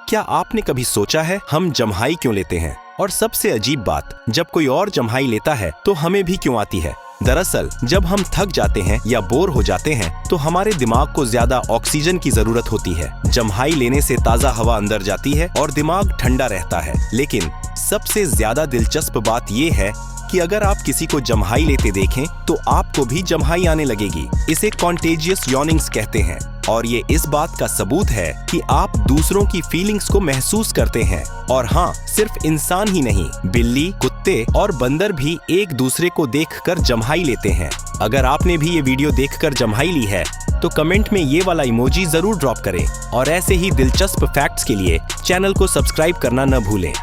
क्या आपने कभी सोचा है हम जम्हाई क्यों लेते हैं? और सबसे अजीब बात, जब कोई और जम्हाई लेता है तो हमें भी क्यों आती है? दरअसल जब हम थक जाते हैं या बोर हो जाते हैं तो हमारे दिमाग को ज्यादा ऑक्सीजन की जरूरत होती है। जम्हाई लेने से ताज़ा हवा अंदर जाती है और दिमाग ठंडा रहता है। लेकिन सबसे ज्यादा दिलचस्प बात ये है कि अगर आप किसी को जम्हाई लेते देखें तो आपको भी जम्हाई आने लगेगी। इसे कॉन्टेजियस यॉर्निंग्स कहते हैं और ये इस बात का सबूत है कि आप दूसरों की फीलिंग्स को महसूस करते हैं। और हाँ, सिर्फ इंसान ही नहीं, बिल्ली, कुत्ते और बंदर भी एक दूसरे को देखकर जम्हाई लेते हैं। अगर आपने भी ये वीडियो देखकर जम्हाई ली है तो कमेंट में ये वाला इमोजी जरूर ड्रॉप करें और ऐसे ही दिलचस्प फैक्ट्स के लिए चैनल को सब्सक्राइब करना न भूलें।